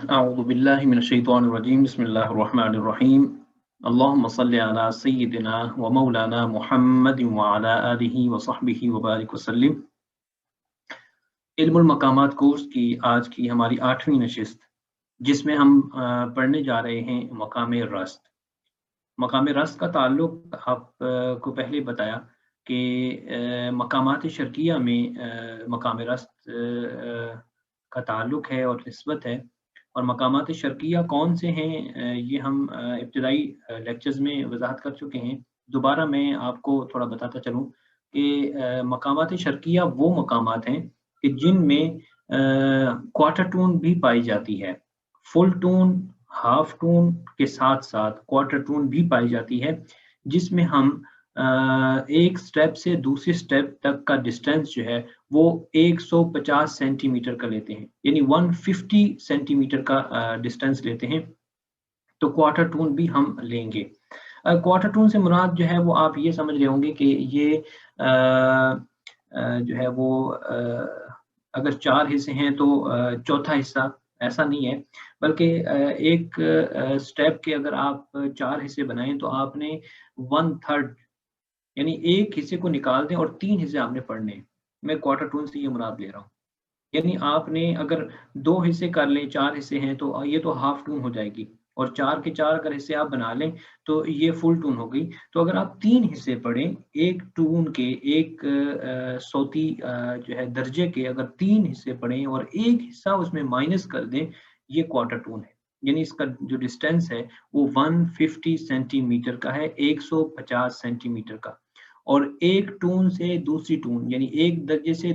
أعوذ بالله من الشيطان الرجيم بسم الله الرحمن الرحيم اللهم صل على سيدنا ومولانا محمد وعلى آله وصحبه وبارك وسلم۔ علم المقامات کورس کی آج کی ہماری 8ویں نشست، جس میں ہم پڑھنے جا رہے ہیں مقام رست۔ مقام رست کا تعلق آپ کو پہلے بتایا کہ مقامات شرقیہ میں مقام رست کا تعلق ہے اور نسبت ہے، اور مقامات شرقیہ کون سے ہیں یہ ہم ابتدائی لیکچرز میں وضاحت کر چکے ہیں۔ دوبارہ میں آپ کو تھوڑا بتاتا چلوں کہ مقامات شرقیہ وہ مقامات ہیں کہ جن میں کوارٹر ٹون بھی پائی جاتی ہے، فل ٹون، ہاف ٹون کے ساتھ ساتھ کوارٹر ٹون بھی پائی جاتی ہے، جس میں ہم ایک سٹیپ سے دوسری سٹیپ تک کا ڈسٹینس جو ہے وہ 150 سینٹی میٹر کا لیتے ہیں، یعنی 150 سینٹی میٹر کا ڈسٹینس لیتے ہیں، تو کوارٹر ٹون بھی ہم لیں گے۔ کوارٹر ٹون سے مراد جو ہے وہ آپ یہ سمجھ رہے ہوں گے کہ یہ جو ہے وہ اگر 4 حصے ہیں تو چوتھا حصہ، ایسا نہیں ہے، بلکہ ایک سٹیپ کے اگر آپ 4 حصے بنائیں تو آپ نے 1/3 یعنی ایک حصے کو نکال دیں اور 3 حصے آپ نے پڑھنے ہیں۔ میں کوارٹر ٹون سے یہ مراد لے رہا ہوں، یعنی آپ نے اگر 2 حصے کر لیں، 4 حصے ہیں تو یہ تو ہاف ٹون ہو جائے گی، اور 4 کے 4 اگر حصے آپ بنا لیں تو یہ فل ٹون ہو گئی۔ تو اگر آپ 3 حصے پڑھیں ایک ٹون کے، ایک صوتی جو ہے درجے کے اگر 3 حصے پڑھیں اور ایک حصہ اس میں مائنس کر دیں، یہ کوارٹر ٹون ہے، یعنی اس کا جو ڈسٹینس ہے وہ 150 سینٹی میٹر کا ہے، 150 سینٹی میٹر کا۔ اور ایک ٹون سے دوسری ٹون یعنی ایک درجے سے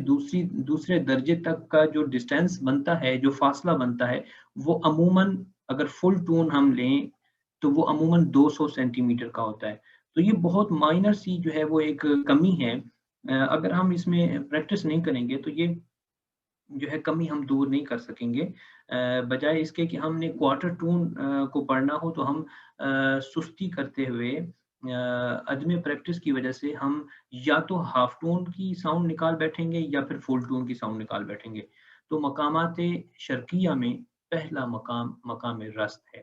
دوسرے درجے تک کا جو ڈسٹینس بنتا ہے، جو فاصلہ بنتا ہے، وہ عموماً اگر فل ٹون ہم لیں تو وہ عموماً 200 سینٹی میٹر کا ہوتا ہے۔ تو یہ بہت مائنر سی جو ہے وہ ایک کمی ہے، اگر ہم اس میں پریکٹس نہیں کریں گے تو یہ جو ہے کمی ہم دور نہیں کر سکیں گے، بجائے اس کے کہ ہم نے کوارٹر ٹون کو پڑھنا ہو تو ہم سستی کرتے ہوئے عدم پریکٹس کی وجہ سے ہم یا تو ہاف ٹون کی ساؤنڈ نکال بیٹھیں گے یا پھر فل ٹون کی ساؤنڈ نکال بیٹھیں گے۔ تو مقامات شرقیہ میں پہلا مقام مقام رست ہے۔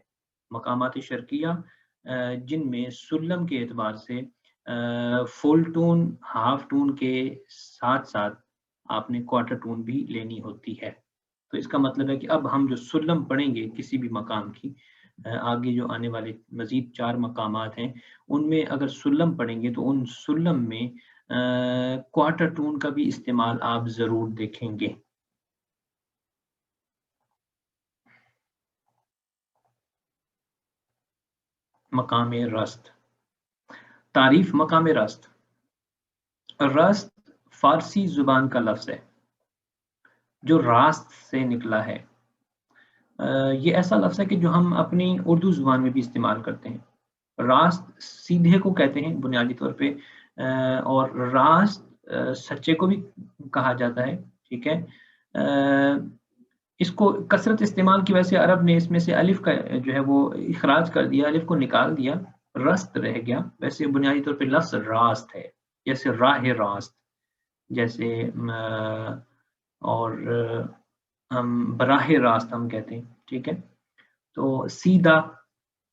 مقامات شرقیہ جن میں سلم کے اعتبار سے فل ٹون، ہاف ٹون کے ساتھ ساتھ آپ نے کوارٹر ٹون بھی لینی ہوتی ہے۔ تو اس کا مطلب ہے کہ اب ہم جو سلم پڑھیں گے کسی بھی مقام کی، آگے جو آنے والے مزید 4 مقامات ہیں ان میں اگر سلم پڑھیں گے تو ان سلم میں کوارٹر ٹون کا بھی استعمال آپ ضرور دیکھیں گے۔ مقام رست، تعریف مقام رست۔ رست فارسی زبان کا لفظ ہے جو راست سے نکلا ہے۔ یہ ایسا لفظ ہے کہ جو ہم اپنی اردو زبان میں بھی استعمال کرتے ہیں۔ راست سیدھے کو کہتے ہیں بنیادی طور پہ، اور راست سچے کو بھی کہا جاتا ہے، ٹھیک ہے۔ اس کو کثرت استعمال کی وجہ سے عرب نے اس میں سے الف کا جو ہے وہ اخراج کر دیا، الف کو نکال دیا، رست رہ گیا۔ ویسے بنیادی طور پہ لفظ راست ہے، جیسے راہ راست، جیسے اور ہم براہ راست ہم کہتے ہیں، ٹھیک ہے۔ تو سیدھا،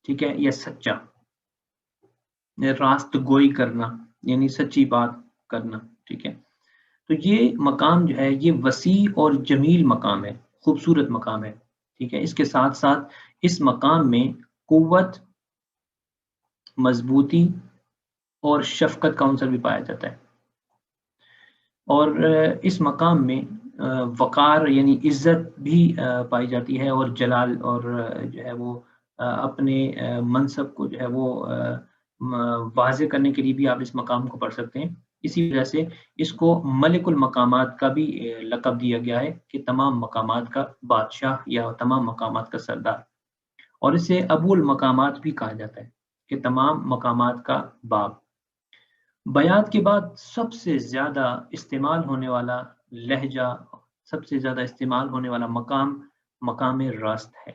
ٹھیک ہے، یا سچا، راست گوئی کرنا یعنی سچی بات کرنا، ٹھیک ہے۔ تو یہ مقام جو ہے یہ وسیع اور جمیل مقام ہے، خوبصورت مقام ہے، ٹھیک ہے۔ اس کے ساتھ ساتھ اس مقام میں قوت، مضبوطی اور شفقت کا عنصر بھی پایا جاتا ہے، اور اس مقام میں وقار یعنی عزت بھی پائی جاتی ہے، اور جلال، اور جو ہے وہ اپنے منصب کو جو ہے وہ واضح کرنے کے لیے بھی آپ اس مقام کو پڑھ سکتے ہیں۔ اسی وجہ سے اس کو ملک المقامات کا بھی لقب دیا گیا ہے کہ تمام مقامات کا بادشاہ یا تمام مقامات کا سردار، اور اسے ابو المقامات بھی کہا جاتا ہے کہ تمام مقامات کا باپ۔ بیات کے بعد سب سے زیادہ استعمال ہونے والا لہجہ، سب سے زیادہ استعمال ہونے والا مقام مقام راست ہے۔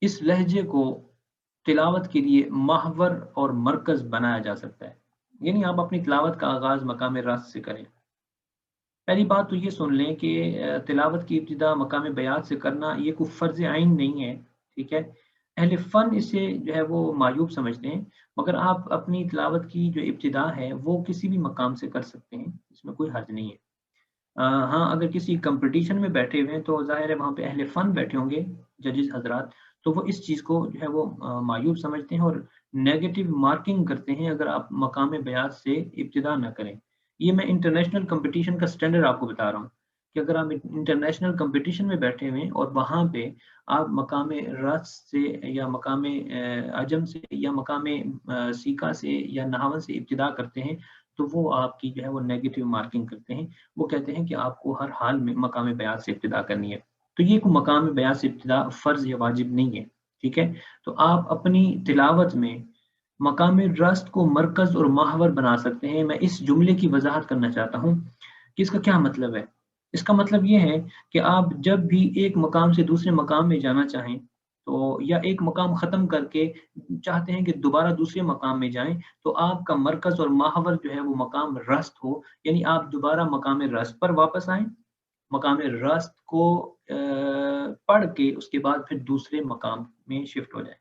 اس لہجے کو تلاوت کے لیے محور اور مرکز بنایا جا سکتا ہے، یعنی آپ اپنی تلاوت کا آغاز مقام راست سے کریں۔ پہلی بات تو یہ سن لیں کہ تلاوت کی ابتدا مقام بیات سے کرنا یہ کوئی فرض عین نہیں ہے، ٹھیک ہے؟ اہل فن اسے جو ہے وہ معیوب سمجھتے ہیں، مگر آپ اپنی تلاوت کی جو ابتدا ہے وہ کسی بھی مقام سے کر سکتے ہیں، اس میں کوئی حرج نہیں ہے۔ ہاں اگر کسی کمپٹیشن میں بیٹھے ہوئے ہیں تو ظاہر ہے وہاں پہ اہل فن بیٹھے ہوں گے، ججز حضرات، تو وہ اس چیز کو جو ہے وہ معیوب سمجھتے ہیں اور نیگیٹو مارکنگ کرتے ہیں اگر آپ مقام بیات سے ابتدا نہ کریں۔ یہ میں انٹرنیشنل کمپٹیشن کا سٹینڈرڈ آپ کو بتا رہا ہوں کہ اگر آپ انٹرنیشنل کمپٹیشن میں بیٹھے ہوئے ہیں اور وہاں پہ آپ مقام رس سے یا مقام عجم سے یا مقام سیکا سے یا نہاون سے ابتدا کرتے ہیں تو وہ آپ کی جو ہے وہ نیگیٹو مارکنگ کرتے ہیں، وہ کہتے ہیں کہ آپ کو ہر حال میں مقام بیات سے ابتدا کرنی ہے۔ تو یہ کوئی مقام بیات سے ابتدا فرض یا واجب نہیں ہے، ٹھیک ہے؟ تو آپ اپنی تلاوت میں مقام رست کو مرکز اور محور بنا سکتے ہیں۔ میں اس جملے کی وضاحت کرنا چاہتا ہوں کہ اس کا کیا مطلب ہے۔ اس کا مطلب یہ ہے کہ آپ جب بھی ایک مقام سے دوسرے مقام میں جانا چاہیں تو یا ایک مقام ختم کر کے چاہتے ہیں کہ دوبارہ دوسرے مقام میں جائیں تو آپ کا مرکز اور محور جو ہے وہ مقام رست ہو، یعنی آپ دوبارہ مقام رست پر واپس آئیں، مقام رست کو پڑھ کے اس کے بعد پھر دوسرے مقام میں شفٹ ہو جائیں،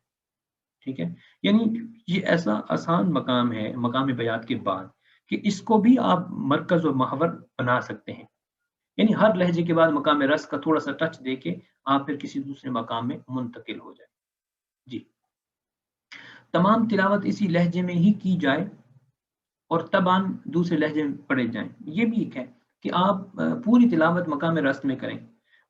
ٹھیک ہے؟ یعنی یہ ایسا آسان مقام ہے مقام بیات کے بعد کہ اس کو بھی آپ مرکز اور محور بنا سکتے ہیں، یعنی ہر لہجے کے بعد مقام رس کا تھوڑا سا ٹچ دے کے آپ پھر کسی دوسرے مقام میں منتقل ہو جائیں۔ جی، تمام تلاوت اسی لہجے میں ہی کی جائے اور تباً دوسرے لہجے میں پڑھے جائیں۔ یہ بھی ایک ہے کہ آپ پوری تلاوت مقام رست میں کریں،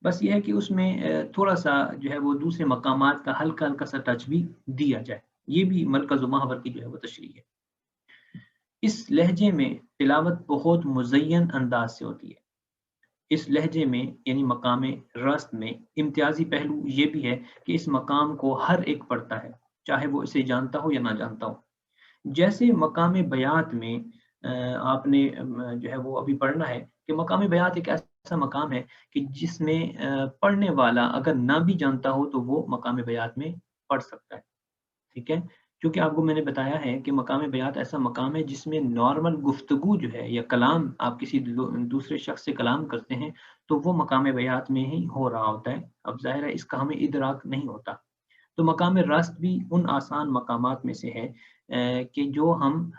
بس یہ ہے کہ اس میں تھوڑا سا جو ہے وہ دوسرے مقامات کا ہلکا ہلکا سا ٹچ بھی دیا جائے، یہ بھی مرکز و محور کی جو ہے وہ تشریح ہے۔ اس لہجے میں تلاوت بہت مزین انداز سے ہوتی ہے۔ اس لہجے میں یعنی مقام رست میں امتیازی پہلو یہ بھی ہے کہ اس مقام کو ہر ایک پڑھتا ہے، چاہے وہ اسے جانتا ہو یا نہ جانتا ہو۔ جیسے مقام بیات میں آپ نے جو ہے وہ ابھی پڑھنا ہے کہ مقام بیات ایک ایسا مقام ہے کہ جس میں پڑھنے والا اگر نہ بھی جانتا ہو تو وہ مقام بیات میں پڑھ سکتا ہے، ٹھیک ہے؟ کیونکہ آپ کو میں نے بتایا ہے کہ مقام بیات ایسا مقام ہے جس میں نارمل گفتگو جو ہے یا کلام آپ کسی دوسرے شخص سے کلام کرتے ہیں تو وہ مقام بیات میں ہی ہو رہا ہوتا ہے۔ اب ظاہر ہے اس کا ہمیں ادراک نہیں ہوتا، تو مقام رست بھی ان آسان مقامات میں سے ہے کہ جو ہم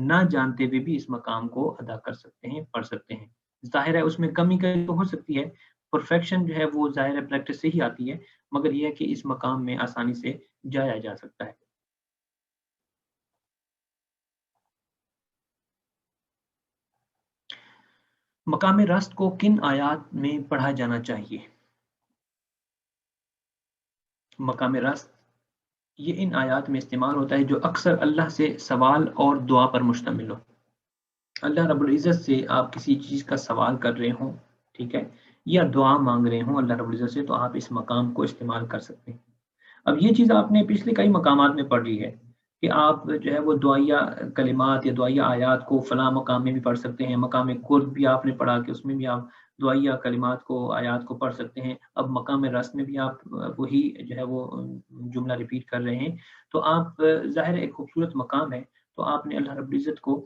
نہ جانتے ہوئے بھی اس مقام کو ادا کر سکتے ہیں، پڑھ سکتے ہیں۔ ظاہر ہے اس میں کمی تو ہو سکتی ہے، پرفیکشن جو ہے وہ ظاہر ہے پریکٹس سے ہی آتی ہے، مگر یہ ہے کہ اس مقام میں آسانی سے جایا جا سکتا ہے۔ مقام رست کو کن آیات میں پڑھا جانا چاہیے؟ مقام رست یہ ان آیات میں استعمال ہوتا ہے جو اکثر اللہ سے سوال اور دعا پر مشتمل ہو۔ اللہ رب العزت سے آپ کسی چیز کا سوال کر رہے ہوں، ٹھیک ہے، یا دعا مانگ رہے ہوں اللہ رب العزت سے، تو آپ اس مقام کو استعمال کر سکتے ہیں۔ اب یہ چیز آپ نے پچھلے کئی مقامات میں پڑھ لی ہے کہ آپ جو ہے وہ دعائیہ کلمات یا دعائیہ آیات کو فلاں مقام میں بھی پڑھ سکتے ہیں، مقام قرب بھی آپ نے پڑھا کہ اس میں بھی آپ دعائیہ کلمات کو آیات کو پڑھ سکتے ہیں۔ اب مقام رست میں بھی آپ وہی جو ہے وہ جملہ ریپیٹ کر رہے ہیں، تو آپ ظاہر ایک خوبصورت مقام ہے، تو آپ نے اللہ رب العزت کو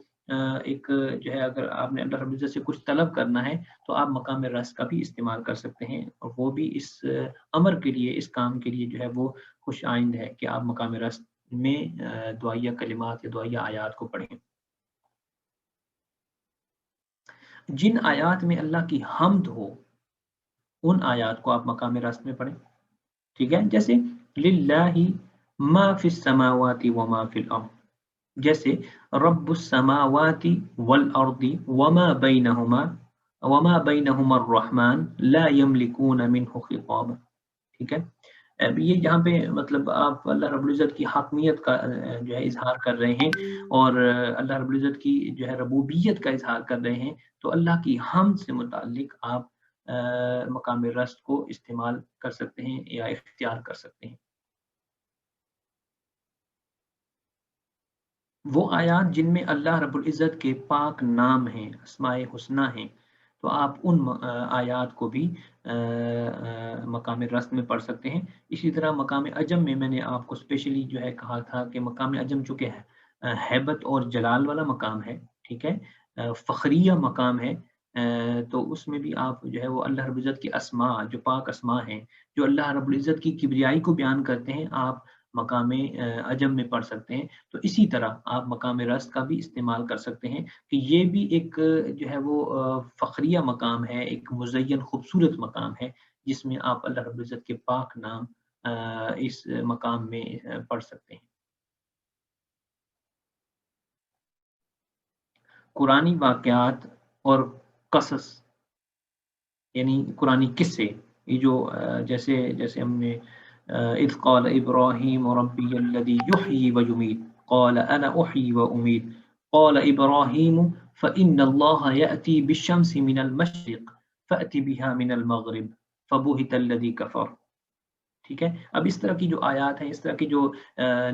ایک جو ہے اگر آپ نے اللہ رب العزت سے کچھ طلب کرنا ہے تو آپ مقام رست کا بھی استعمال کر سکتے ہیں، اور وہ بھی اس امر کے لیے، اس کام کے لیے جو ہے وہ خوش آئند ہے کہ آپ مقام رست میں دعائیہ کلمات یا دعائیہ آیات کو پڑھیں۔ جن آیات میں اللہ کی حمد ہو ان آیات کو آپ مقام رست میں پڑھیں، ٹھیک ہے؟ جیسے للہ ما فی السماوات وما فی الارض، جیسے رب السماوات والارض وما بینہما الرحمن لا یملکون منہ خطابا، ٹھیک ہے؟ اب یہ یہاں پہ مطلب آپ اللہ رب العزت کی حاکمیت کا جو ہے اظہار کر رہے ہیں اور اللہ رب العزت کی جو ہے ربوبیت کا اظہار کر رہے ہیں، تو اللہ کی حمد سے متعلق آپ مقام رست کو استعمال کر سکتے ہیں یا اختیار کر سکتے ہیں۔ وہ آیات جن میں اللہ رب العزت کے پاک نام ہیں، اسماء حسنی ہیں، تو آپ ان آیات کو بھی مقام رست میں پڑھ سکتے ہیں۔ اسی طرح مقام عجم میں نے آپ کو اسپیشلی جو ہے کہا تھا کہ مقام عجم چونکہ ہے ہیبت اور جلال والا مقام ہے، ٹھیک ہے، فخریہ مقام ہے، تو اس میں بھی آپ جو ہے وہ اللہ رب العزت کی اسماء، جو پاک اسماء ہیں، جو اللہ رب العزت کی کبریائی کو بیان کرتے ہیں، آپ مقام عجم میں پڑھ سکتے ہیں۔ تو اسی طرح آپ مقام رست کا بھی استعمال کر سکتے ہیں کہ یہ بھی ایک جو ہے وہ فخریہ مقام ہے، ایک مزین خوبصورت مقام ہے، جس میں آپ اللہ رب العزت کے پاک نام اس مقام میں پڑھ سکتے ہیں۔ قرآنی واقعات اور قصص یعنی قرآنی قصے، یہ جو جیسے جیسے ہم نے اذ قال ابراہیم ربی الذی یحیی و یمیت قال انا احیی و امید قال ابراہیم فإن اللہ یأتی بالشمس من المشرق فأتی بها من المغرب فبہت الذی کفر۔ ٹھیک ہے، اب اس طرح کی جو آیات ہیں، اس طرح کی جو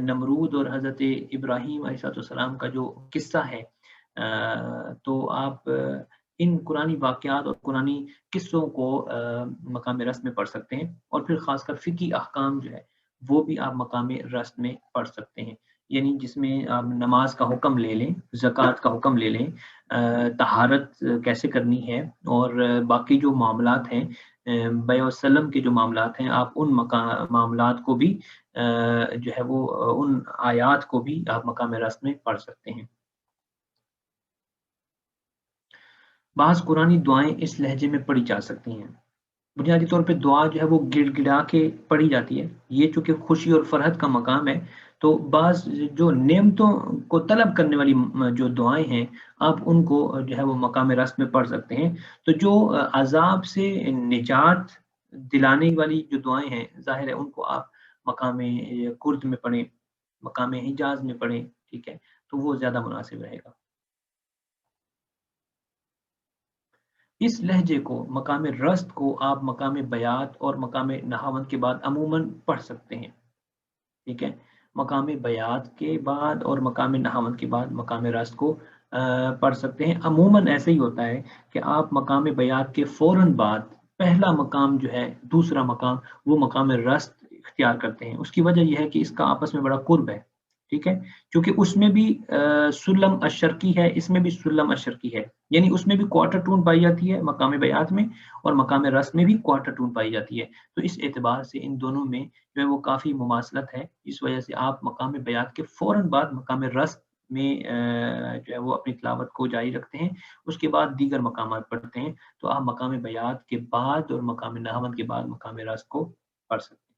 نمرود اور حضرت ابراہیم علیہ السلام کا جو قصہ ہے، تو آپ ان قرآنی واقعات اور قرآنی قصوں کو مقام رست میں پڑھ سکتے ہیں، اور پھر خاص کر فقہی احکام جو ہے وہ بھی آپ مقام رست میں پڑھ سکتے ہیں، یعنی جس میں آپ نماز کا حکم لے لیں، زکوٰۃ کا حکم لے لیں، طہارت کیسے کرنی ہے، اور باقی جو معاملات ہیں، بیع وسلم کے جو معاملات ہیں، آپ ان معاملات کو بھی جو ہے وہ ان آیات کو بھی آپ مقام رست میں پڑھ سکتے ہیں۔ بعض قرآنی دعائیں اس لہجے میں پڑھی جا سکتی ہیں۔ بنیادی طور پہ دعا جو ہے وہ گڑ گڑا کے پڑھی جاتی ہے، یہ چونکہ خوشی اور فرحت کا مقام ہے، تو بعض جو نعمتوں کو طلب کرنے والی جو دعائیں ہیں، آپ ان کو جو ہے وہ مقام رست میں پڑھ سکتے ہیں۔ تو جو عذاب سے نجات دلانے والی جو دعائیں ہیں، ظاہر ہے ان کو آپ مقام کرد میں پڑھیں، مقام حجاز میں پڑھیں، ٹھیک ہے، تو وہ زیادہ مناسب رہے گا۔ اس لہجے کو، مقام رست کو، آپ مقام بیات اور مقام نہاوند کے بعد عموماً پڑھ سکتے ہیں، ٹھیک ہے، مقام بیات کے بعد اور مقام نہاوند کے بعد مقام رست کو پڑھ سکتے ہیں۔ عموماً ایسے ہی ہوتا ہے کہ آپ مقام بیات کے فوراً بعد پہلا مقام جو ہے، دوسرا مقام، وہ مقام رست اختیار کرتے ہیں۔ اس کی وجہ یہ ہے کہ اس کا آپس میں بڑا قرب ہے، ٹھیک ہے، کیونکہ اس میں بھی سلم اشرکی ہے، اس میں بھی سلم اشرکی ہے، یعنی اس میں بھی کوارٹر ٹون پائی جاتی ہے مقام بیات میں، اور مقام رست میں بھی کوارٹر ٹون پائی جاتی ہے۔ تو اس اعتبار سے ان دونوں میں جو ہے وہ کافی مماثلت ہے، اس وجہ سے آپ مقام بیات کے فوراً بعد مقام رست میں جو ہے وہ اپنی تلاوت کو جاری رکھتے ہیں، اس کے بعد دیگر مقامات پڑھتے ہیں، تو آپ مقام بیات کے بعد اور مقام نہاوند کے بعد مقام رست کو پڑھ سکتے ہیں۔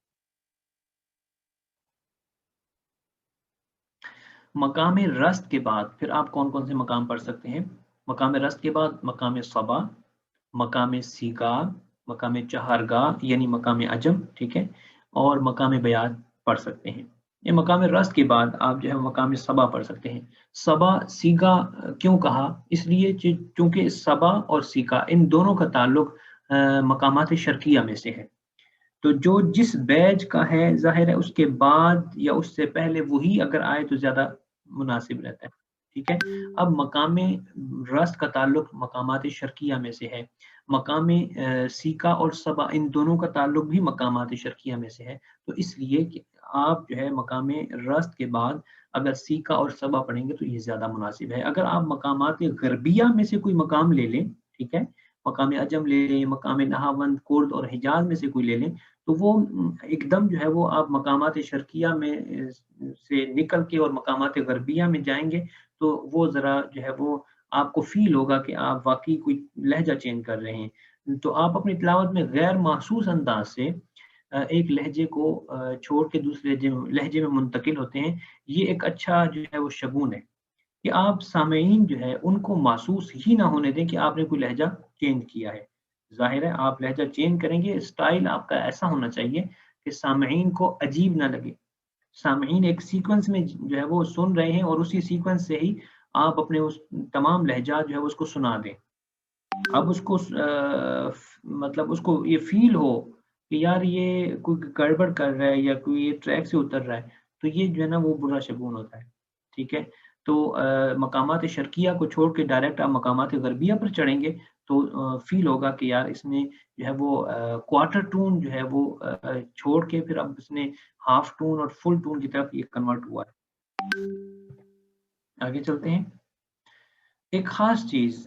مقام رست کے بعد پھر آپ کون کون سے مقام پڑھ سکتے ہیں؟ مقام رست کے بعد مقام صبا، مقام سیگا، مقام چہارگاہ یعنی مقام عجم، ٹھیک ہے، اور مقام بیات پڑھ سکتے ہیں۔ یہ مقام رست کے بعد آپ جو ہے مقام صبا پڑھ سکتے ہیں۔ صبا سیگا کیوں کہا؟ اس لیے چونکہ صبا اور سیگا ان دونوں کا تعلق مقامات شرقیہ میں سے ہے، تو جو جس بیج کا ہے، ظاہر ہے اس کے بعد یا اس سے پہلے وہی اگر آئے تو زیادہ مناسب رہتا ہے، ٹھیک ہے۔ اب مقام رست کا تعلق مقامات شرقیہ میں سے ہے، مقام سیکا اور صبا ان دونوں کا تعلق بھی مقامات شرقیہ میں سے ہے، تو اس لیے کہ آپ جو ہے مقام رست کے بعد اگر سیکا اور صبا پڑھیں گے تو یہ زیادہ مناسب ہے۔ اگر آپ مقامات غربیہ میں سے کوئی مقام لے لیں، ٹھیک ہے، مقام عجم لے لیں، مقام نہاوند، کرد اور حجاز میں سے کوئی لے لیں، تو وہ ایک دم جو ہے وہ آپ مقامات شرقیہ میں سے نکل کے اور مقامات غربیہ میں جائیں گے، تو وہ ذرا جو ہے وہ آپ کو فیل ہوگا کہ آپ واقعی کوئی لہجہ چینج کر رہے ہیں، تو آپ اپنی تلاوت میں غیر محسوس انداز سے ایک لہجے کو چھوڑ کے دوسرے لہجے میں منتقل ہوتے ہیں۔ یہ ایک اچھا جو ہے وہ شگون ہے کہ آپ سامعین جو ہے ان کو محسوس ہی نہ ہونے دیں کہ آپ نے کوئی لہجہ چینج کیا ہے۔ ظاہر ہے آپ لہجہ چینج کریں گے، اسٹائل آپ کا ایسا ہونا چاہیے کہ سامعین کو عجیب نہ لگے، سامعین ایک سیکوینس میں جو ہے وہ سن رہے ہیں، اور اسی سیکوینس سے ہی آپ اپنے اس تمام لہجات جو ہے اس کو سنا دیں۔ اب اس کو مطلب اس کو یہ فیل ہو کہ یار یہ کوئی گڑبڑ کر رہا ہے یا کوئی یہ ٹریک سے اتر رہا ہے، تو یہ جو ہے نا وہ برا شگون ہوتا ہے، ٹھیک ہے۔ تو مقامات شرقیہ کو چھوڑ کے ڈائریکٹ آپ مقامات غربیہ پر چڑھیں گے تو فیل ہوگا کہ یار اس نے جو ہے وہ کوارٹر ٹون جو ہے وہ چھوڑ کے پھر اب اس نے ہاف ٹون اور فل ٹون کی طرف یہ کنورٹ ہوا ہے۔ آگے چلتے ہیں۔ ایک خاص چیز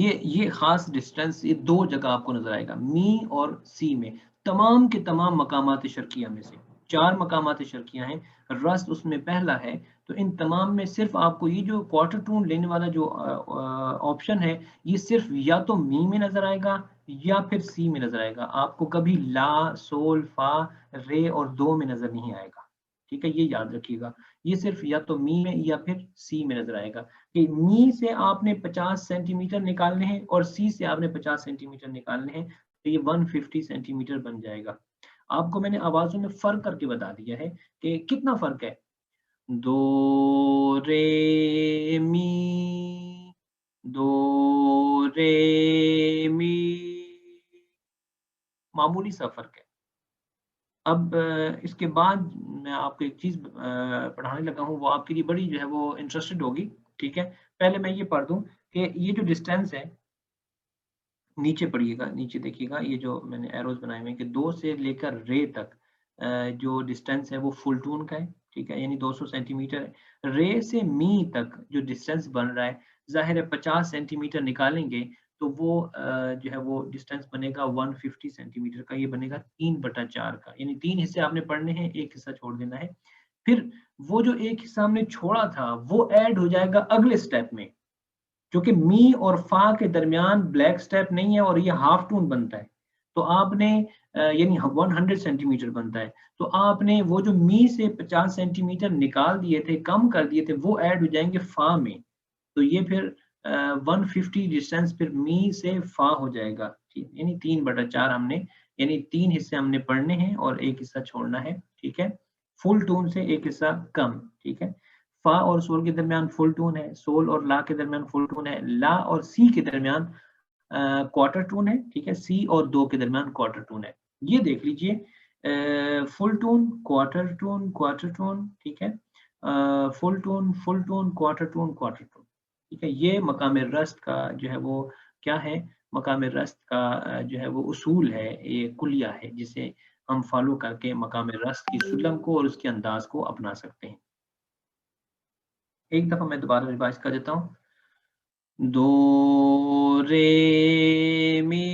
یہ خاص ڈسٹینس یہ دو جگہ آپ کو نظر آئے گا، می اور سی میں، تمام کے تمام مقامات شرقیہ میں سے 4 مقامات شرقیہ ہیں، رست اس میں پہلا ہے، تو ان تمام میں صرف آپ کو یہ جو کوارٹر ٹون لینے والا جو آپشن ہے یہ صرف یا تو می میں نظر آئے گا یا پھر سی میں نظر آئے گا، آپ کو کبھی لا، سول، فا، رے اور دو میں نظر نہیں آئے گا، ٹھیک ہے، یہ یاد رکھیے گا، یہ صرف یا تو می میں یا پھر سی میں نظر آئے گا کہ می سے آپ نے 50 سینٹی میٹر نکالنے ہیں اور سی سے آپ نے 50 سینٹی میٹر نکالنے ہیں، تو یہ 150 سینٹی میٹر بن جائے گا۔ آپ کو میں نے آوازوں میں فرق کر کے بتا دیا ہے کہ کتنا فرق ہے، دو رے می، دو رے می، معمولی سا فرق ہے۔ اب اس کے بعد میں آپ کو ایک چیز پڑھانے لگا ہوں، وہ آپ کے لیے بڑی جو ہے وہ انٹرسٹڈ ہوگی، ٹھیک ہے، پہلے میں یہ پڑھ دوں کہ یہ جو ڈسٹینس ہے، نیچے پڑھیے گا، نیچے دیکھیے گا، یہ جو میں نے ایروز بنائے ہوئے ہیں کہ 2 سے لے کر رے تک جو ڈسٹینس ہے وہ فل ٹون کا ہے، ٹھیک ہے، یعنی 200 سینٹی میٹر ہے۔ رے سے می تک جو ڈسٹینس بن رہا ہے، ظاہر ہے 50 سینٹی میٹر نکالیں گے تو وہ جو ہے وہ ڈسٹینس بنے گا 150 سینٹی میٹر کا، یہ بنے گا 3/4 کا، یعنی 3 حصے آپ نے پڑھنے ہیں، ایک حصہ چھوڑ دینا ہے۔ پھر وہ جو ایک حصہ ہم نے چھوڑا تھا وہ ایڈ ہو جائے گا اگلے سٹیپ میں، جو کہ می اور فا کے درمیان بلیک سٹیپ نہیں ہے اور یہ ہاف ٹون بنتا ہے، تو آپ نے یعنی 100 سینٹی میٹر بنتا ہے، تو آپ نے وہ جو می سے 50 سینٹی میٹر نکال دیے تھے، کم کر دیے تھے، وہ ایڈ ہو جائیں گے فا میں، تو یہ پھر 150 ڈسٹینس پھر می سے فا ہو جائے گا، یعنی 3/4 ہم نے، یعنی 3 حصے ہم نے پڑھنے ہیں اور ایک حصہ چھوڑنا ہے، ٹھیک ہے، فل ٹون سے ایک حصہ کم، ٹھیک ہے، فا اور سول کے درمیان فل ٹون ہے، سول اور لا کے درمیان فل ٹون ہے، لا اور سی کے درمیان کوارٹر ٹون ہے، ٹھیک ہے، سی اور دو کے درمیان کوارٹر ٹون ہے، یہ دیکھ لیجئے، full tone, quarter tone, quarter tone, ٹھیک ہے، full tone, full tone, quarter tone, quarter tone, ٹھیک ہے، یہ مقام رست کا جو ہے وہ کیا ہے، مقام رست کا جو ہے وہ اصول ہے، یہ کلیہ ہے جسے ہم فالو کر کے مقام رست کی سلم کو اور اس کے انداز کو اپنا سکتے ہیں۔ ایک دفعہ میں دوبارہ ریوائز کر دیتا ہوں، دو رے می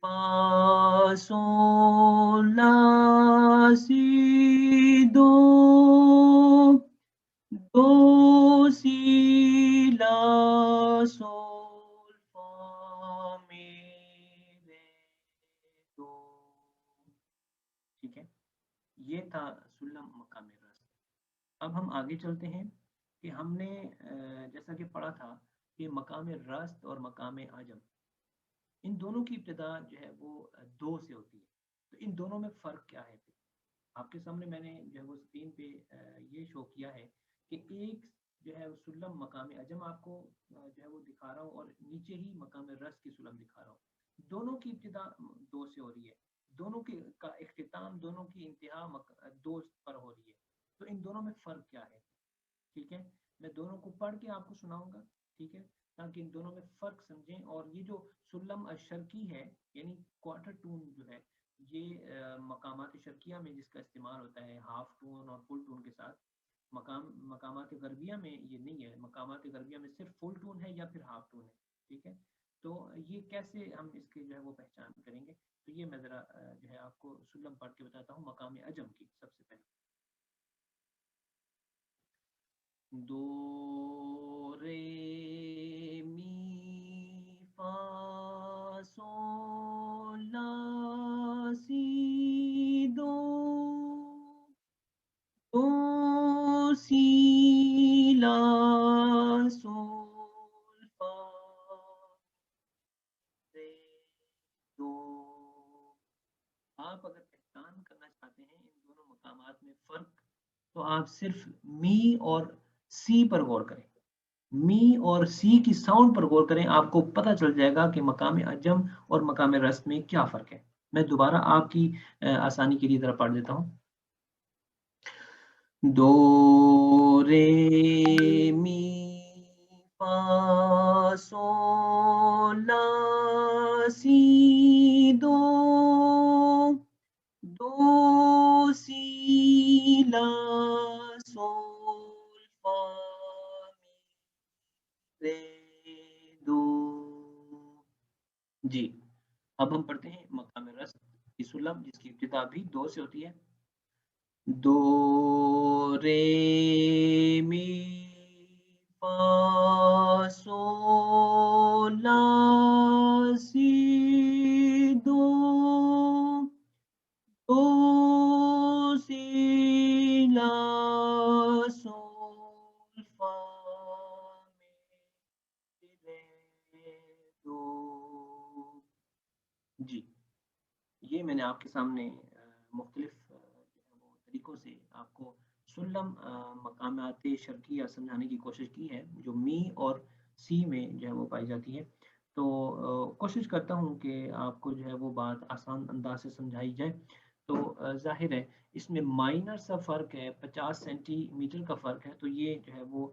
فا سول لا سی دو، دو سی لا سول فا می رے دو، ٹھیک ہے، یہ تھا سلم مقام رست۔ اب ہم آگے چلتے ہیں کہ ہم نے جیسا کہ پڑھا تھا کہ مقام رست اور مقام عجم، ان دونوں کی ابتدا جو ہے وہ دو سے ہوتی ہے، تو ان دونوں میں فرق کیا ہے؟ آپ کے سامنے میں نے جو ہے وہ اسکرین پہ یہ شو کیا ہے کہ ایک جو ہے سلم مقام عجم آپ کو جو ہے وہ دکھا رہا ہوں اور نیچے ہی مقام رست کی سلم دکھا رہا ہوں، دونوں کی ابتدا دو سے ہو رہی ہے، دونوں کی کا اختتام، دونوں کی انتہا دو پر ہو رہی ہے، تو ان دونوں میں فرق کیا ہے؟ ٹھیک ہے، میں دونوں کو پڑھ کے آپ کو سناؤں گا، ٹھیک ہے، تاکہ ان دونوں میں فرق سمجھیں، اور یہ جو سلم الشرقی ہے یعنی کوارٹر ٹون جو ہے، یہ مقامات شرقیہ میں جس کا استعمال ہوتا ہے ہاف ٹون اور فل ٹون کے ساتھ، مقامات غربیہ میں یہ نہیں ہے، مقامات غربیہ میں صرف فل ٹون ہے یا پھر ہاف ٹون ہے، ٹھیک ہے، تو یہ کیسے ہم اس کے جو ہے وہ پہچان کریں گے؟ تو یہ میں ذرا جو ہے آپ کو سلم پڑھ کے بتاتا ہوں مقام عجم کی۔ سب سے پہلے دو رے می فا سول لا سی دو، دو سی لا سول فا رے دو۔ آپ اگر پہچان کرنا چاہتے ہیں ان دونوں مقامات میں فرق، تو آپ صرف می اور سی پر غور کریں، می اور سی کی ساؤنڈ پر غور کریں، آپ کو پتہ چل جائے گا کہ مقام عجم اور مقام رست میں کیا فرق ہے۔ میں دوبارہ آپ کی آسانی کے لیے ذرا پڑھ دیتا ہوں، دو رے می فا سول لا سی دو، دو سی لا سول فا می رے دو، جی اب ہم پڑھتے ہیں مقام رست کی سلم، جس کی ابتدا بھی دو سے ہوتی ہے. دو رے می فا سو لا سی دو دو سی لا سول فا می رے دو. جی یہ میں نے آپ کے سامنے مختلف طریقوں سے آپ کو سلم مقامات شرقیہ سمجھانے کی کوشش کی ہے جو می اور سی میں جو ہے وہ پائی جاتی ہے. تو کوشش کرتا ہوں کہ آپ کو جو ہے وہ بات آسان انداز سے سمجھائی جائے. تو ظاہر ہے اس میں مائنر سا فرق ہے، 50 سینٹی میٹر کا فرق ہے. تو یہ جو ہے وہ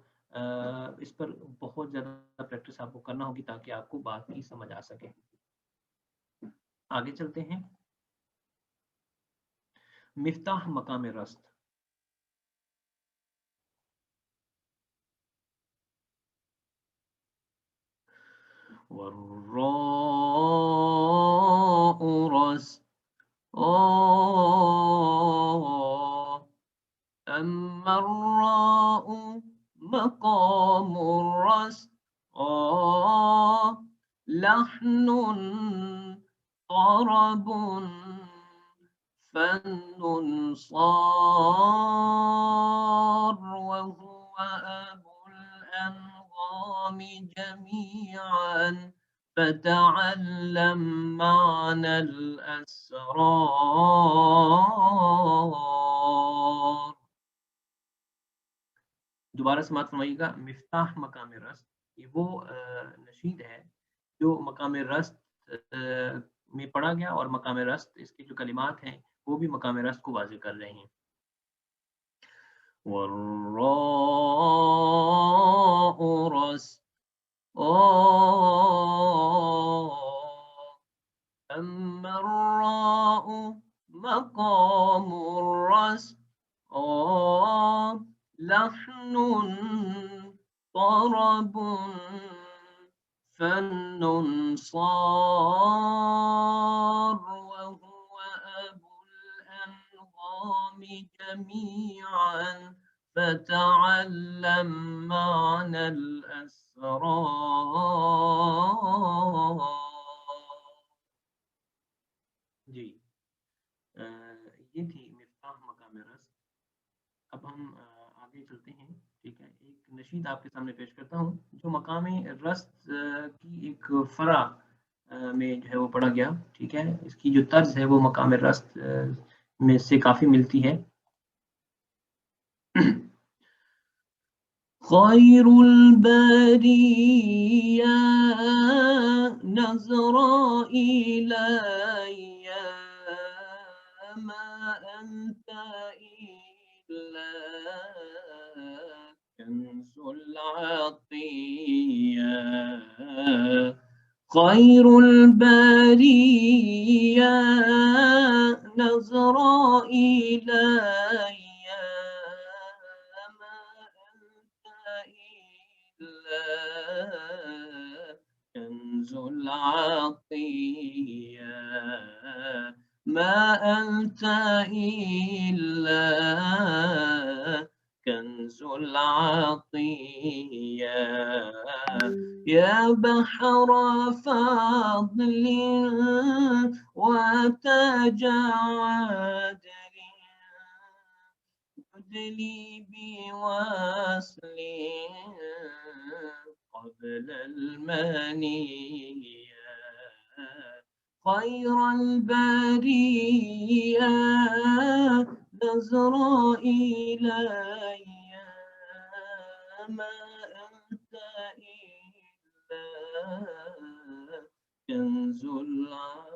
اس پر بہت زیادہ پریکٹس آپ کو کرنا ہوگی تاکہ آپ کو بات کی سمجھ آ سکے. آگے چلتے ہیں. مفتاح مقام رست. والراء رست أما الراء مقام الرست لحن طرب فن صار وهو أبو الأنغام جميعا فتعلم معنى الأسرار. دوبارہ سماعت فرمائیے گا. مفتاح مقام رست یہ وہ نشید ہے جو مقام رست میں پڑھا گیا، اور مقام رست اس کے جو کلمات ہیں وہ بھی مقام رست کو واضح کر رہے ہیں. والراء رست أما الراء مقام الرست لحن طرب فن صار وهو أبو الأنغام جميعا فتعلم معنى الأسرار. جی یہ تھی مفتاح مقام رست. اب ہم آگے چلتے ہیں. ٹھیک ہے، ایک نشید آپ کے سامنے پیش کرتا ہوں جو مقام رست کی ایک فرع میں جو ہے وہ پڑھا گیا. ٹھیک ہے، اس کی جو طرز ہے وہ مقام رست میں سے کافی ملتی ہے. خير البرية نظرا إلي ما أنت إلا كنز العطية. خير البرية نظرا إلي كنز العطية ما أنت إلا كنز العطية. يا بحر فضل وتجعد لي بوصل قبل المنية. خير البرية نظر إلي ما أنت إلا كنز العطية.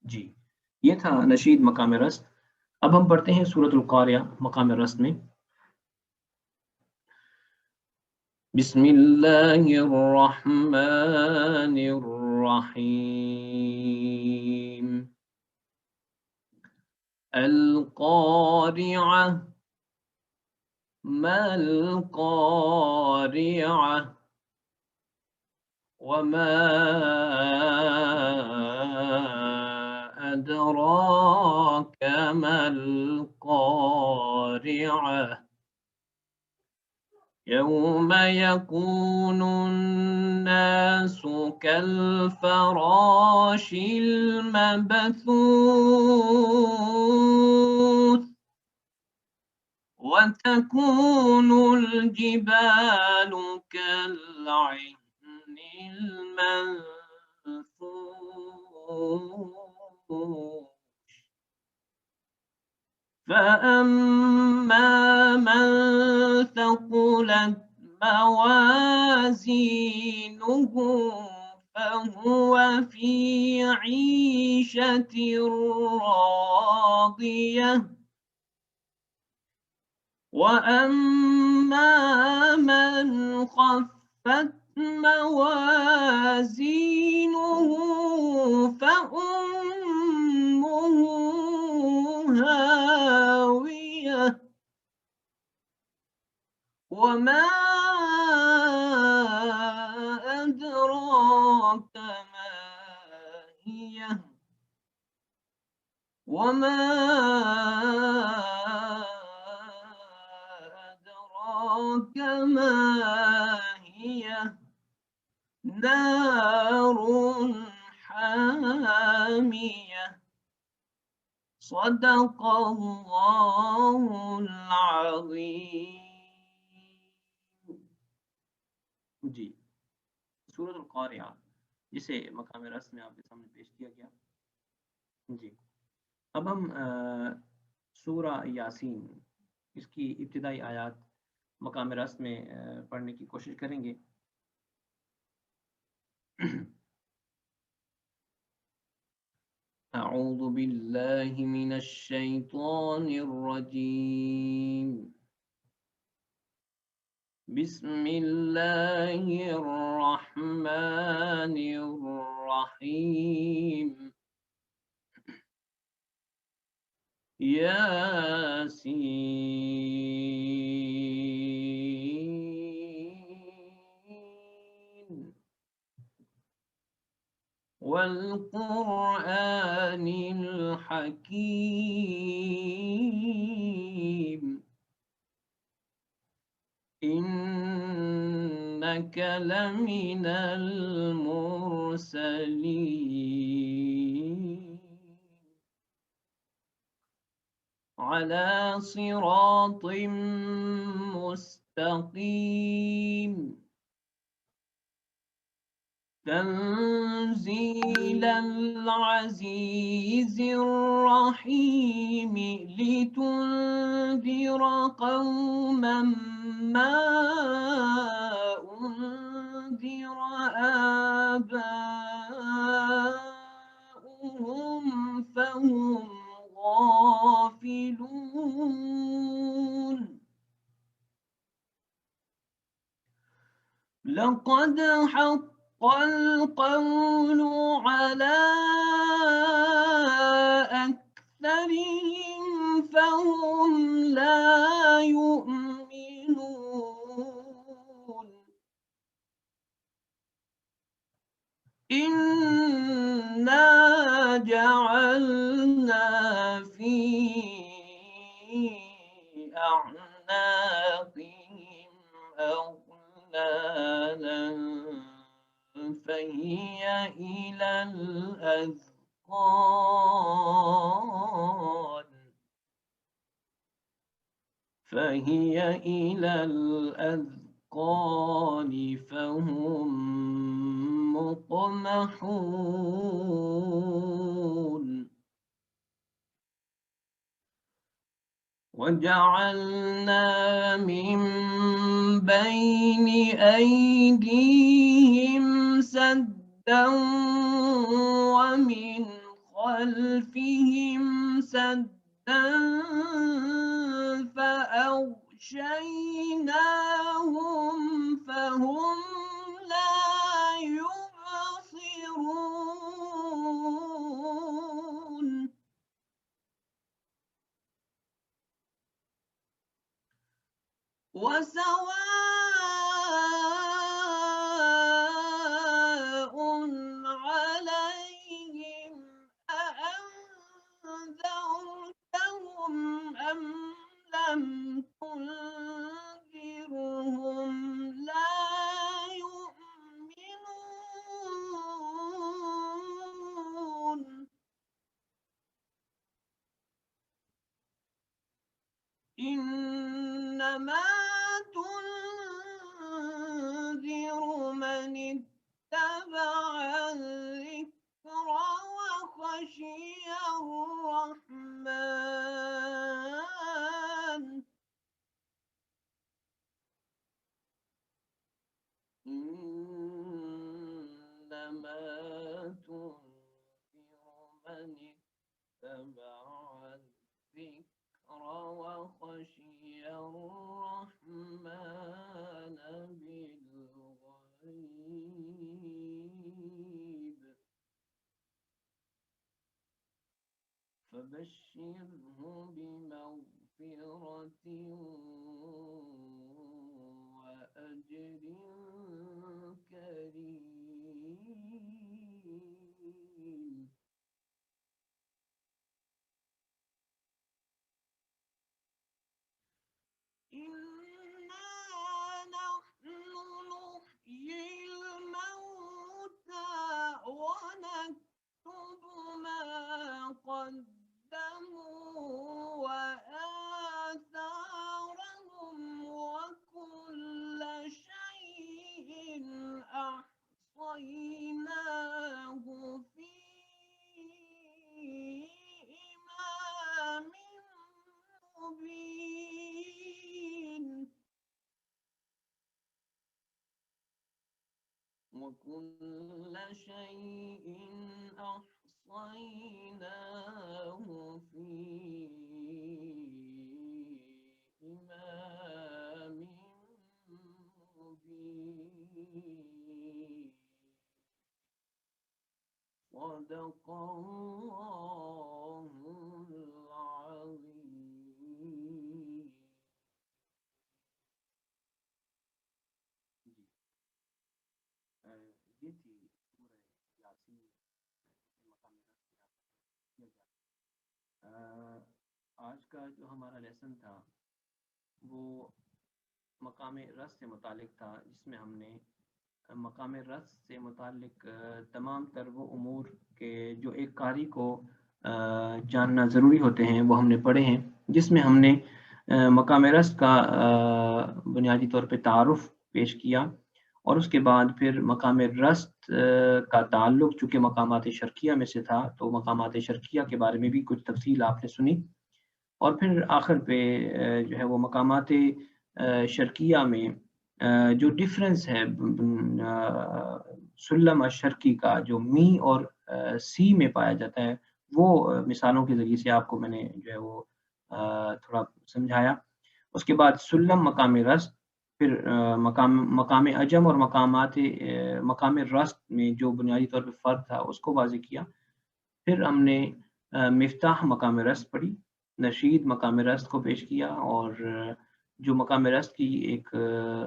جی یہ تھا نشید مقام رست. اب ہم پڑھتے ہیں سورۃ القاریہ مقام رست میں. بسم اللہ الرحمن الرحیم. القارعة ما القارعة وما أدراك ما القارعة يوم يكون الناس كالفراش المبثوث وتكون الجبال كالعهن المنفوش فأما من ثقلت موازينه فهو في عيشة راضية وأما من خفت موازينه فأمه هاوية وما أدراك ما هي وما أدراك ما هي نار حامية صدق الله العظيم. جی، سورۃ القاریہ جسے مقام رسم میں آپ کے سامنے پیش کیا گیا. جی، اب ہم سورہ یاسین اس کی ابتدائی آیات مقام رسم میں پڑھنے کی کوشش کریں گے. أعوذ بالله من الشيطان الرجيم. بسم الله الرحمن الرحيم. ياسين والقرآن الحكيم إنك لمن المرسلين على صراط مستقيم تنزيل العزيز الرحيم لتنذر قوما ما أنذر آباؤهم فهم غافلون لقد حق القول على أكثرهم فهم لا يؤمنون إنا جعلنا في أعناقهم أغلالا فهي إلى الأذقان فهم مقمحون وجعلنا من بين أيديهم سدا ومن خلفهم سدا فأغشيناهم فهم لا يبصرون وسواء إنما تنذر من اتبع الذكر وخشي الرحمن إنما تنذر من اتبع الذكر وخشي الرحمن بالغيب فبشره بمغفرة وأجر كريم إنا نحن نحيي الموتى ونكتب ما قدموا وآثارهم وكل شيء أحصيناه في إمام مبين وكل شيء أحصيناه في إمام مبين صدق الله العظيم. یہ تھی سورہ یاسین مقام آج کا جو ہمارا لیسن تھا وہ مقام رس سے متعلق تھا، جس میں ہم نے مقام رس سے متعلق تمام تر وہ امور کے جو ایک قاری کو جاننا ضروری ہوتے ہیں وہ ہم نے پڑھے ہیں، جس میں ہم نے مقام رس کا بنیادی طور پہ تعارف پیش کیا، اور اس کے بعد پھر مقام رست کا تعلق چونکہ مقامات شرقیہ میں سے تھا تو مقامات شرقیہ کے بارے میں بھی کچھ تفصیل آپ نے سنی، اور پھر آخر پہ جو ہے وہ مقامات شرقیہ میں جو ڈفرنس ہے سلم الشرقی کا جو می اور سی میں پایا جاتا ہے، وہ مثالوں کے ذریعے سے آپ کو میں نے جو ہے وہ تھوڑا سمجھایا۔ اس کے بعد سلم مقام رست، پھر مقام عجم اور مقام رست میں جو بنیادی طور پہ فرق تھا اس کو واضح کیا۔ پھر ہم نے مفتاح مقام رست پڑھی، نشید مقام رست کو پیش کیا، اور جو مقام رست کی ایک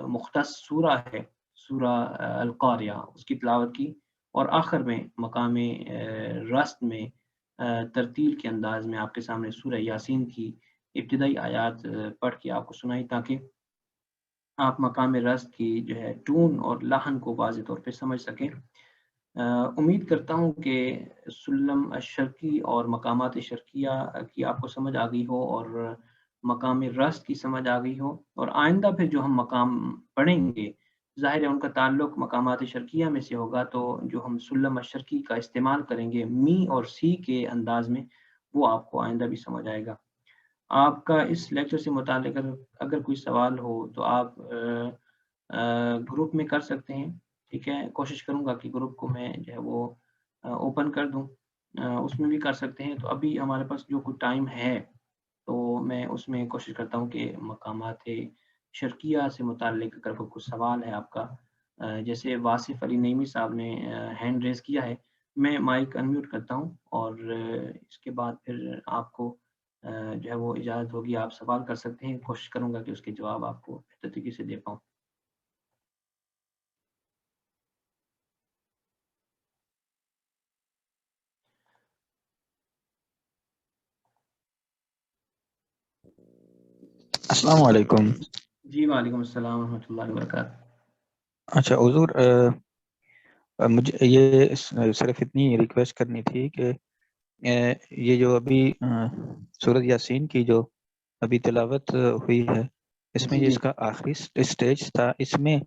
مختص سورہ ہے سورہ القاریہ اس کی تلاوت کی، اور آخر میں مقام رست میں ترتیل کے انداز میں آپ کے سامنے سورہ یاسین کی ابتدائی آیات پڑھ کے آپ کو سنائی، تاکہ آپ مقام رست کی جو ہے ٹون اور لحن کو واضح طور پہ سمجھ سکیں۔ امید کرتا ہوں کہ سلم الشرقی اور مقامات شرقیہ کی آپ کو سمجھ آ گئی ہو، اور مقام رست کی سمجھ آ گئی ہو، اور آئندہ پھر جو ہم مقام پڑھیں گے ظاہر ہے ان کا تعلق مقامات شرقیہ میں سے ہوگا، تو جو ہم سلم الشرقی کا استعمال کریں گے می اور سی کے انداز میں، وہ آپ کو آئندہ بھی سمجھ آئے گا۔ آپ کا اس لیکچر سے متعلق اگر کوئی سوال ہو تو آپ گروپ میں کر سکتے ہیں، ٹھیک ہے؟ کوشش کروں گا کہ گروپ کو میں جو ہے وہ اوپن کر دوں، اس میں بھی کر سکتے ہیں۔ تو ابھی ہمارے پاس جو کچھ ٹائم ہے تو میں اس میں کوشش کرتا ہوں کہ مقامات شرقیہ سے متعلق اگر کوئی کچھ سوال ہے آپ کا، جیسے واصف علی نعیمی صاحب نے ہینڈ ریز کیا ہے، میں مائک انمیوٹ کرتا ہوں، اور اس کے بعد پھر آپ کو جو ہے وہ اجازت ہوگی، آپ سوال کر سکتے ہیں، کوشش کروں گا کہ اس کے جواب آپ کو بہتر طریقے سے دے پاؤں۔ السلام علیکم۔ جی وعلیکم السلام ورحمۃ اللہ وبرکاتہ۔ اچھا حضور، مجھے یہ صرف اتنی ریکویسٹ کرنی تھی کہ یہ جو ابھی سورۃ یاسین کی جو ابھی تلاوت ہوئی ہے، اس میں جی یہ جی اس کا آخری اسٹیج تھا، اس میں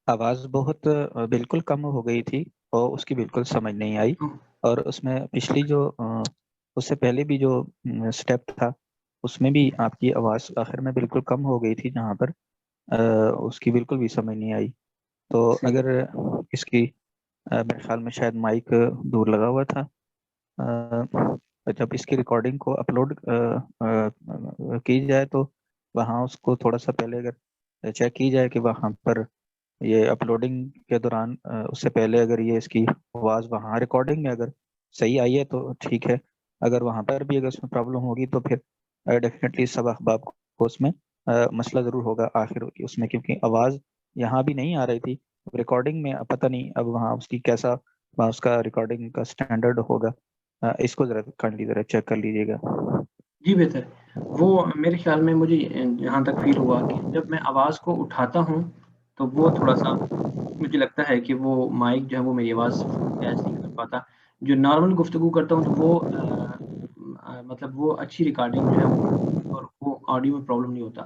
آواز بہت بالکل کم ہو گئی تھی اور اس کی بالکل سمجھ نہیں آئی. اور اس میں پچھلی جو اس سے پہلے بھی جو اسٹیپ تھا اس میں بھی آپ کی آواز آخر میں بالکل کم ہو گئی تھی، جہاں پر اس کی بالکل بھی سمجھ نہیں آئی. تو صحیح. اگر اس کی میرے خیال میں شاید مائک دور لگا ہوا تھا. جب اس کی ریکارڈنگ کو اپلوڈ کی جائے تو وہاں اس کو تھوڑا سا پہلے اگر چیک کی جائے کہ وہاں پر یہ اپلوڈنگ کے دوران اس سے پہلے اگر یہ اس کی آواز وہاں ریکارڈنگ میں اگر صحیح آئی ہے تو ٹھیک ہے. اگر وہاں پر بھی اگر اس میں پرابلم ہوگی تو پھر ڈیفینیٹلی سب احباب کو اس میں مسئلہ ضرور ہوگا آخر اس میں، کیونکہ آواز یہاں بھی نہیں آ رہی تھی ریکارڈنگ میں. پتہ نہیں اب وہاں اس کی کیسا وہاں اس کا ریکارڈنگ کا سٹینڈرڈ ہوگا. اس کو ذرا کائنڈلی ذرا چیک کر لیجیے گا. جی بہتر. وہ میرے خیال میں مجھے جہاں تک فیل ہوا کہ جب میں آواز کو اٹھاتا ہوں تو وہ تھوڑا سا مجھے لگتا ہے کہ وہ مائک جو ہے وہ میری آواز کیچ نہیں کر پاتا. جو نارمل گفتگو کرتا ہوں تو وہ مطلب وہ اچھی ریکارڈنگ جو ہے وہ اور وہ آڈیو میں پرابلم نہیں ہوتا.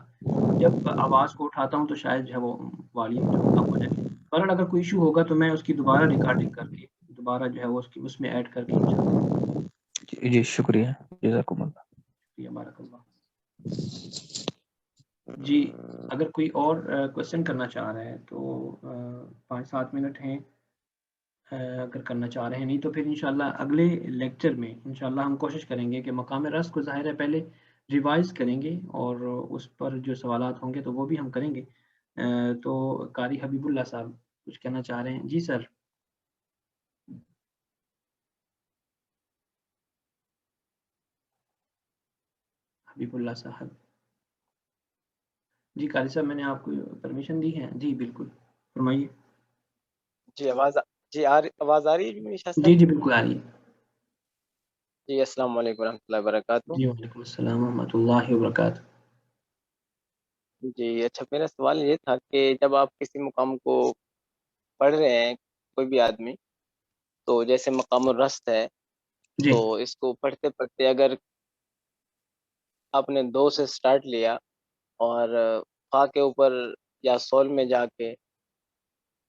جب آواز کو اٹھاتا ہوں تو شاید جو ہے وہ والیوم جو ہے کم ہو جائے. بہرحال اگر کوئی ایشو ہوگا تو میں اس کی دوبارہ ریکارڈنگ کر کے دوبارہ جو ہے وہ اس میں ایڈ کر کے انشاءاللہ. جی شکریہ، جزاکم اللہ. شکریہ، بارک اللہ. جی اگر کوئی اور کوشچن کرنا چاہ رہا ہے تو 5-7 منٹ ہیں اگر کرنا چاہ رہے ہیں، نہیں تو پھر انشاءاللہ اگلے لیکچر میں انشاءاللہ ہم کوشش کریں گے کہ مقام رس کو ظاہر ہے پہلے ریوائز کریں گے اور اس پر جو سوالات ہوں گے تو وہ بھی ہم کریں گے. تو قاری حبیب اللہ صاحب کچھ کہنا چاہ رہے ہیں؟ جی سر. حبیب اللہ صاحب. جی قاری صاحب میں نے آپ کو پرمیشن دی ہے. جی بالکل فرمائیے. جی آواز آ رہی ہے میری شاہ صاحب؟ جی جی بالکل آ رہی ہے. جی السلام علیکم ورحمۃ اللہ وبرکاتہ. جی وعلیکم السلام ورحمۃ اللہ وبرکاتہ. جی اچھا، میرا سوال یہ تھا کہ جب آپ کسی مقام کو پڑھ رہے ہیں کوئی بھی آدمی، تو جیسے مقام الرست ہے جی تو اس کو پڑھتے پڑھتے اگر آپ نے دو سے سٹارٹ لیا اور فا کے اوپر یا سول میں جا کے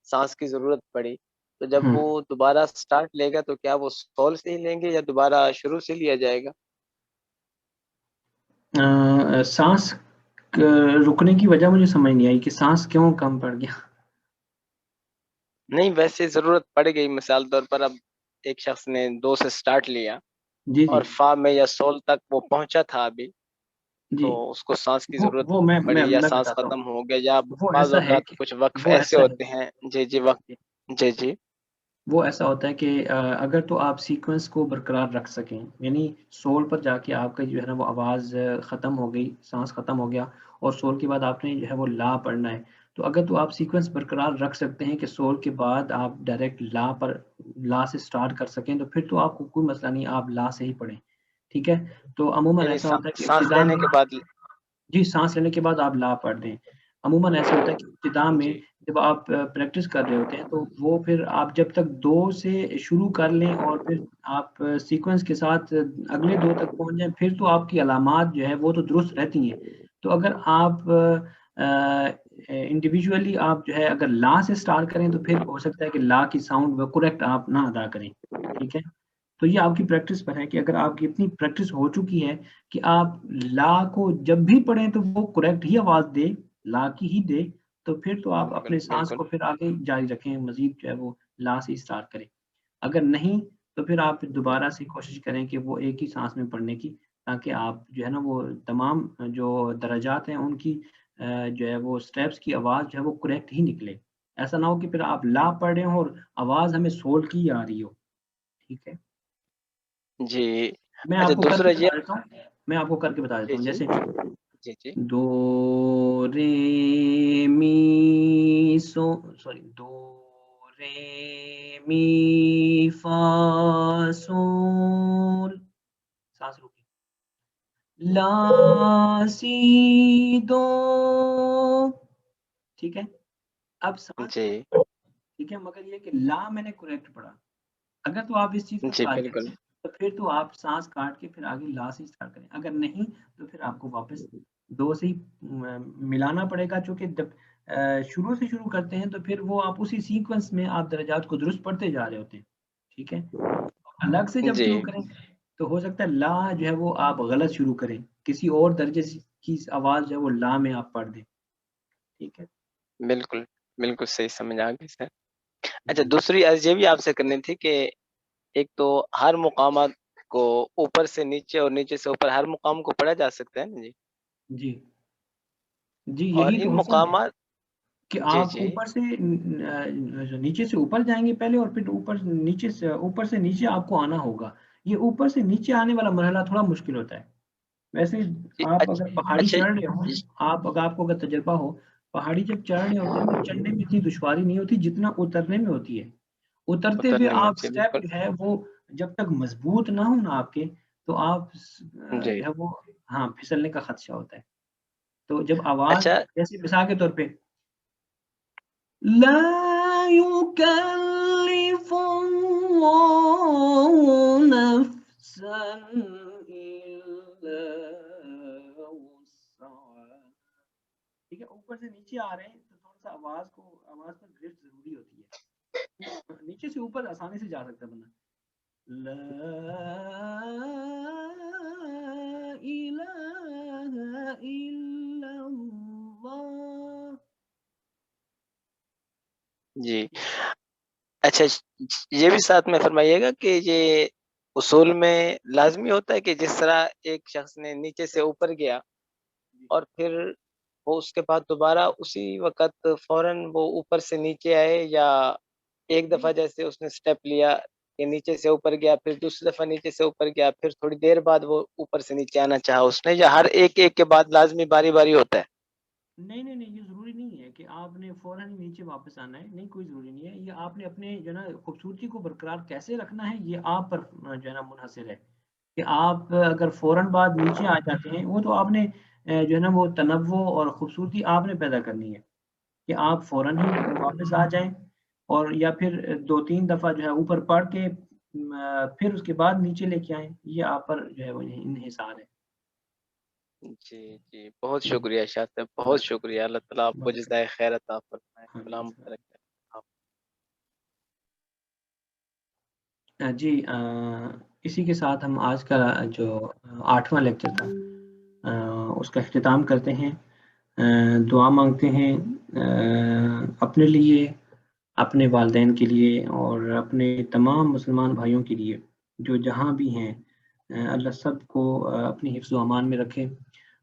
سانس کی ضرورت پڑی، تو جب وہ دوبارہ سٹارٹ لے گا تو کیا وہ سول سے ہی لیں گے یا دوبارہ شروع سے لیا جائے گا؟ سانس رکنے کی وجہ مجھے سمجھ نہیں آئی کہ سانس کیوں کم پڑ گیا. نہیں، ویسے ضرورت پڑ گئی، مثال طور پر اب ایک شخص نے دو سے سٹارٹ لیا جی جی اور فا میں یا سول تک وہ پہنچا تھا ابھی، جی. تو اس کو سانس کی ضرورت وہ میں پڑی یا سانس بتاتا ہوں. ختم ہو گیا، یا وہ بعض ایسا ہے اوقات کہ کچھ وقف وہ ایسے ایسا ہے ہوتے ہیں. جی وقت. جی وہ ایسا ہوتا ہے کہ اگر تو آپ سیکوینس کو برقرار رکھ سکیں، یعنی سول پر جا کے آپ کا جو ہے نا وہ آواز ختم ہو گئی، سانس ختم ہو گیا اور سول کے بعد آپ نے جو ہے وہ لا پڑھنا ہے، تو اگر تو آپ سیکوینس برقرار رکھ سکتے ہیں کہ سول کے بعد آپ ڈائریکٹ لا سے سٹارٹ کر سکیں تو پھر تو آپ کو کوئی مسئلہ نہیں، آپ لا سے ہی پڑھیں. ٹھیک ہے. تو عموماً یعنی ایسا ہوتا ہے کہ سانس ابتدا لینے میں کے بعد. جی سانس لینے کے بعد آپ لا پڑھ دیں. عموماً ایسا ہوتا ہے کہ ابتدا میں جی جب آپ پریکٹس کر رہے ہوتے ہیں تو وہ پھر آپ جب تک 2 سے شروع کر لیں اور پھر آپ سیکوینس کے ساتھ اگلے 2 تک پہنچ جائیں پھر تو آپ کی علامات جو ہے وہ تو درست رہتی ہیں. تو اگر آپ انڈیویجولی آپ جو ہے اگر لا سے سٹارٹ کریں تو پھر ہو سکتا ہے کہ لا کی ساؤنڈ وہ کریکٹ آپ نہ ادا کریں. ٹھیک ہے. تو یہ آپ کی پریکٹس پر ہے کہ اگر آپ کی اتنی پریکٹس ہو چکی ہے کہ آپ لا کو جب بھی پڑھیں تو وہ کریکٹ ہی آواز دے، لا کی ہی دے، تو پھر تو آپ اپنے سانس بالکل. کو پھر آگے جاری رکھیں، مزید جو ہے وہ لا سے اسٹارٹ کریں. اگر نہیں تو پھر آپ دوبارہ سے کوشش کریں کہ وہ ایک ہی سانس میں پڑھنے کی، تاکہ آپ جو ہے نا وہ تمام جو درجات ہیں ان کی جو ہے وہ سٹیپس کی آواز جو ہے وہ کریکٹ ہی نکلے. ایسا نہ ہو کہ پھر آپ لا پڑھ رہے ہوں اور آواز ہمیں سول کی آ رہی ہو. ٹھیک ہے. جی میں اچھا، آپ کو کر دوسرا کے یہ. بتا دیتا ہوں. میں آپ کو کر کے بتا دیتا ہوں. جیسے جی دو رے می سو سوری دو رے می فا سول، سانس روکی، لا سی دو. ٹھیک ہے. اب سانس جی ٹھیک ہے، مگر یہ کہ لا میں نے کریکٹ پڑھا. اگر تو آپ اس چیز پر جی قادر بالکل. ہیں تو پھر تو آپ سانس کاٹ کے پھر آگے لا سے اسٹارٹ کریں. اگر نہیں تو پھر آپ کو واپس 2 سے ہی ملانا پڑے گا، چونکہ جب شروع سے شروع کرتے ہیں تو پھر وہ آپ اسی سیکوینس میں آپ درجات کو درست پڑھتے جا رہے ہوتے ہیں، ٹھیک ہے. الگ سے جب جی شروع کریں تو ہو سکتا ہے لا جو ہے وہ آپ غلط شروع کریں، کسی اور درجے کی آواز جو ہے وہ لا میں آپ پڑھ دیں، ٹھیک ہے. بالکل بالکل صحیح سمجھ آ گئی سر. اچھا دوسری عرض یہ بھی آپ سے کرنی تھی کہ ایک تو ہر مقامات کو اوپر سے نیچے اور نیچے سے اوپر ہر مقام کو پڑھا جا سکتا ہے نا جی. جی جی اور یہی تو ان حسن ہے مقامات کہ جی آپ جی اوپر سے نیچے سے اوپر جائیں گے پہلے، اور پھر اوپر سے نیچے آپ کو آنا ہوگا. یہ اوپر سے نیچے آنے والا مرحلہ تھوڑا مشکل ہوتا ہے. ویسے جی آپ اگر پہاڑی اچھا چڑھ رہے ہوں، آپ کو اگر تجربہ ہو، پہاڑی جب چڑھ رہے ہوتے ہیں تو چڑھنے میں اتنی دشواری نہیں ہوتی جتنا اترنے میں ہوتی ہے. اترتے ہوئے اترنے میں آپ ہوتی ہے سٹیپ بالکل. جو ہے وہ جب تک مضبوط نہ ہو نا آپ کے، تو آپ جی جو ہے وہ ہاں پھسلنے کا خدشہ ہوتا ہے. تو جب آواز اچھا جیسے مثال کے طور پہ لا يكلف الله نفسا إلا وسعها، ٹھیک ہے. اوپر سے نیچے آ رہے ہیں تو تھوڑا سا آواز پر گرفت ضروری ہوتی ہے. نیچے سے اوپر آسانی سے جا سکتا ہے بندہ. لا الہ الا اللہ. جی اچھا یہ بھی ساتھ میں فرمائیے گا کہ یہ اصول میں لازمی ہوتا ہے کہ جس طرح ایک شخص نے نیچے سے اوپر گیا اور پھر وہ اس کے بعد دوبارہ اسی وقت فوراً وہ اوپر سے نیچے آئے، یا ایک دفعہ جیسے اس نے سٹیپ لیا کہ نیچے سے اوپر گیا، پھر دوسری دفعہ نیچے سے اوپر گیا، پھر تھوڑی دیر بعد وہ اوپر سے نیچے آنا چاہا اس نے، یا ہر ایک کے بعد لازمی باری باری ہوتا ہے؟ نہیں نہیں نہیں، یہ ضروری نہیں ہے کہ آپ نے فوراً نیچے واپس آنا ہے. نہیں، کوئی ضروری نہیں ہے. یہ آپ نے اپنے جو ہے نا خوبصورتی کو برقرار کیسے رکھنا ہے یہ آپ پر جو ہے نا منحصر ہے. کہ آپ اگر فوراً بعد نیچے آ جاتے ہیں، وہ تو آپ نے جو ہے نا وہ تنوع اور خوبصورتی آپ نے پیدا کرنی ہے کہ آپ فوراً ہی واپس آ جائیں، اور یا پھر 2-3 دفعہ جو ہے اوپر پڑھ کے پھر اس کے بعد نیچے لے کے آئیں. یہ آپ پر جو ہے وہ انحصار ہے. جی جی بہت شکریہ شاہ صاحب، بہت شکریہ. اللہ تعالیٰ آپ کو بس جزائے خیر عطا فرمائے. ہاں غلام جی. مبارک آپ. جی اسی کے ساتھ ہم آج کا جو 8واں لیکچر تھا اس کا اختتام کرتے ہیں. دعا مانگتے ہیں اپنے لیے، اپنے والدین کے لیے، اور اپنے تمام مسلمان بھائیوں کے لیے جو جہاں بھی ہیں. اللہ سب کو اپنی حفظ و امان میں رکھے،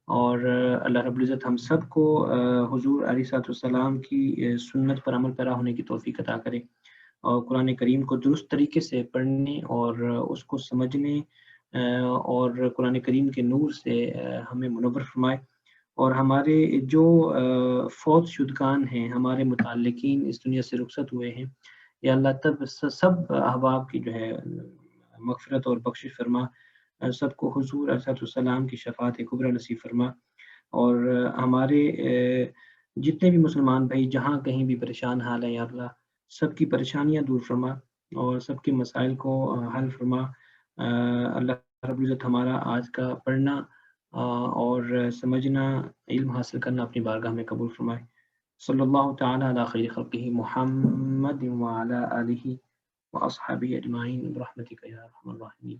اور اللہ رب العزت ہم سب کو حضور علیہ الصلوۃ والسلام کی سنت پر عمل پیرا ہونے کی توفیق عطا کرے، اور قرآن کریم کو درست طریقے سے پڑھنے اور اس کو سمجھنے اور قرآن کریم کے نور سے ہمیں منور فرمائے. اور ہمارے جو فوت شدگان ہیں، ہمارے متعلقین اس دنیا سے رخصت ہوئے ہیں، یا اللہ تب سب احباب کی جو ہے مغفرت اور بخشش فرما. سب کو حضور علیہ السلام کی شفاعت کبریٰ نصیب فرما، اور ہمارے جتنے بھی مسلمان بھائی جہاں کہیں بھی پریشان حال ہے، یا اللہ سب کی پریشانیاں دور فرما اور سب کے مسائل کو حل فرما. اللہ رب العزت ہمارا آج کا پڑھنا اور سمجھنا، علم حاصل کرنا اپنی بارگاہ میں قبول فرمائے. صلی اللہ تعالی علی خیر خلقہ محمد وعلی آلہ واصحابہ اجمعین برحمتک یا ارحم الراحمین.